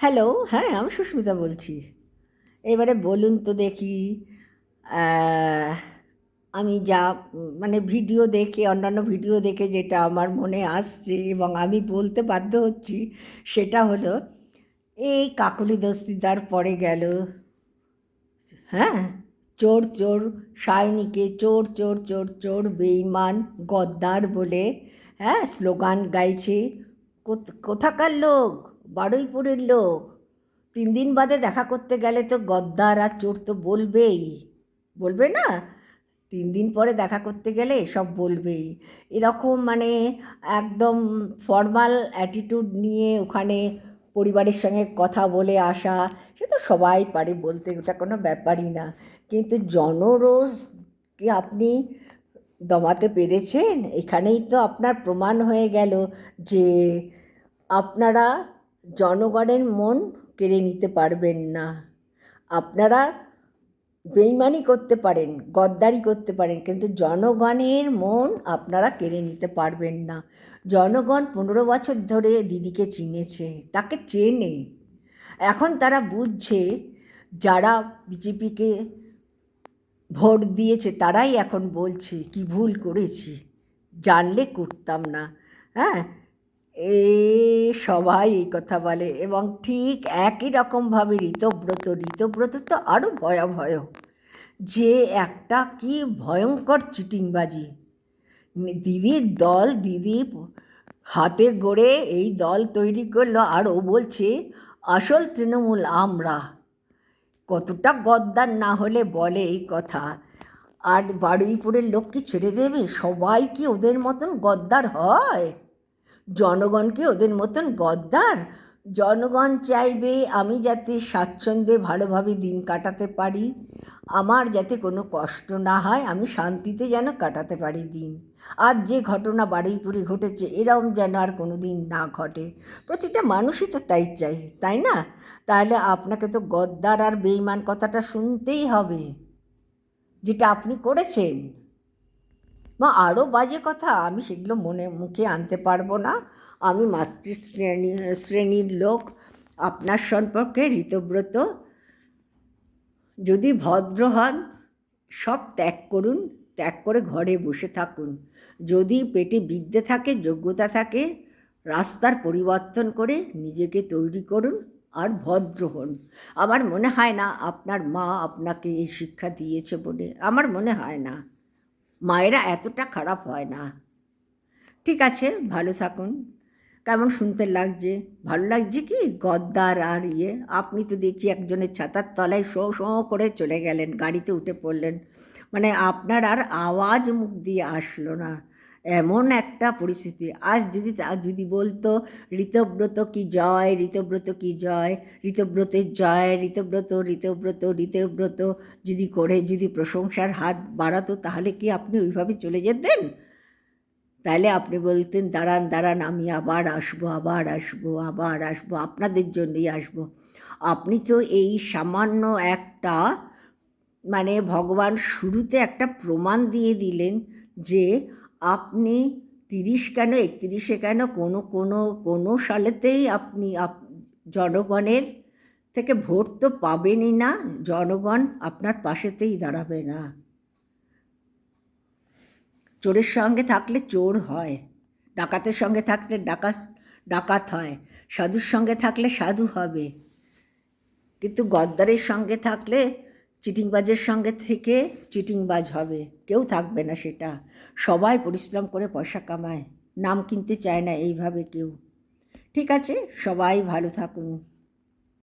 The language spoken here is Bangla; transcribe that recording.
হ্যালো, হ্যাঁ, আমি সুস্মিতা বলছি। এবারে বলুন তো দেখি, আহ, আমি যা মানে ভিডিও দেখে, অন্যান্য ভিডিও দেখে যেটা আমার মনে আসছে এবং আমি বলতে বাধ্য হচ্ছি, সেটা হলো এই কাকলি দস্তিদার পড়ে গেল। হ্যাঁ, চোর চোর, সায়নীকে চোর চোর চোর চোর, বেঈমান, গদ্দার বলে হ্যাঁ স্লোগান গাইছে। কোথাকার লোক? বারুইপুরের লোক। 3 দিন বাদে দেখা করতে গেলে তো গদ্দার আর চোর তো বলবেই, বলবে না? 3 দিন পরে দেখা করতে গেলে সব বলবেই। এরকম মানে একদম ফর্মাল অ্যাটিটিউড নিয়ে ওখানে পরিবারের সঙ্গে কথা বলে আসা, সে তো সবাই পারে বলতে, ওটা কোনো ব্যাপারই না। কিন্তু জনরোষকে আপনি দমাতে পেরেছেন? এখানেই তো আপনার প্রমাণ হয়ে গেল যে আপনারা জনগণের মন কেড়ে নিতে পারবেন না। আপনারা বেইমানি করতে পারেন, গদ্দারি করতে পারেন, কিন্তু জনগণের মন আপনারা কেড়ে নিতে পারবেন না। জনগণ 15 বছর ধরে দিদিকে চিনেছে, তাকে চেনে। এখন তারা বুঝছে, যারা বিজেপিকে ভোট দিয়েছে তারাই এখন বলছে কি ভুল করেছি, জানলে করতাম না। হ্যাঁ, এ সবাই এই কথা বলে এবং ঠিক একই রকমভাবে ঋতব্রত তো আরও ভয়াবহ। যে একটা কি ভয়ঙ্কর চিটিংবাজি! দিদির দল, দিদি হাতে গড়ে এই দল তৈরি করলো, আর ও বলছে আসল তৃণমূল আমরা। কতটা গদ্দার না হলে বলে এই কথা? আর বারুইপুরের লোক কি ছেড়ে দেবে? সবাই কি ওদের মতন গদ্দার হয়? জনগণ কি ওদের মতন গদ্দার? জনগণ চাইবে আমি যাতে স্বাচ্ছন্দ্যে ভালোভাবে দিন কাটাতে পারি, আমার যাতে কোনো কষ্ট না হয়, আমি শান্তিতে যেন কাটাতে পারি দিন। আর যে ঘটনা বারুইপুরে ঘটেছে এরম যেন আর কোনো দিন না ঘটে। প্রতিটা মানুষই তো তাই চাই, তাই না? তাহলে আপনাকে তো গদ্দার আর বেঈমান কথাটা শুনতেই হবে, যেটা আপনি করেছেন। বা আরও বাজে কথা, আমি সেগুলো মুখে আনতে পারবো না। আমি শ্রেণীর লোক। আপনার সম্পর্কে ঋতব্রত, যদি ভদ্র হন সব ত্যাগ করুন, ত্যাগ করে ঘরে বসে থাকুন। যদি পেটে বিদ্যে থাকে, যোগ্যতা থাকে, রাস্তার পরিবর্তন করে নিজেকে তৈরি করুন আর ভদ্র হন। আমার মনে হয় না আপনার মা আপনাকে এই শিক্ষা দিয়েছে বলে, আমার মনে হয় না। মায়েরা এতটা খারাপ হয় না। ঠিক আছে, ভালো থাকুন। কেমন শুনতে লাগছে? ভালো লাগছে কি? গদ্দার আর ইয়ে! আপনি তো দেখছি একজনের ছাতার তলায় শোঁ শোঁ করে চলে গেলেন, গাড়িতে উঠে পড়লেন। মানে আপনার আর আওয়াজ মুখ দিয়ে আসলো না, এমন একটা পরিস্থিতি। আজ যদি বলতো ঋতব্রত কি জয়, ঋতব্রত কি জয়, ঋতব্রতের জয়, ঋতব্রত ঋতব্রত ঋতব্রত যদি প্রশংসার হাত বাড়াতো, তাহলে কি আপনি ওইভাবে চলে যেতেন? তাহলে আপনি বলতেন দাঁড়ান দাঁড়ান, আমি আবার আসবো, আবার আসবো, আবার আসবো, আপনাদের জন্যই আসবো। আপনি তো এই সামান্য একটা মানে ভগবান শুরুতে একটা প্রমাণ দিয়ে দিলেন যে আপনি 30 কেন 31-এ কেন কোনো কোনো কোনো সালেতেই আপনি জনগণের থেকে ভোট তো পাবেনই না। জনগণ আপনার পাশেতেই দাঁড়াবে না। চোরের সঙ্গে থাকলে চোর হয়, ডাকাতের সঙ্গে থাকলে ডাকাত হয়, সাধুর সঙ্গে থাকলে সাধু হবে। কিন্তু গদ্দারের সঙ্গে থাকলে, চিটিংবাজের সঙ্গে থেকে চিটিংবাজ হবে, কেউ থাকবে না সেটা। সবাই পরিশ্রম করে পয়সা কামায়, নাম কিনতে চায় না এইভাবে কেউ। ঠিক আছে, সবাই ভালো থাকুন।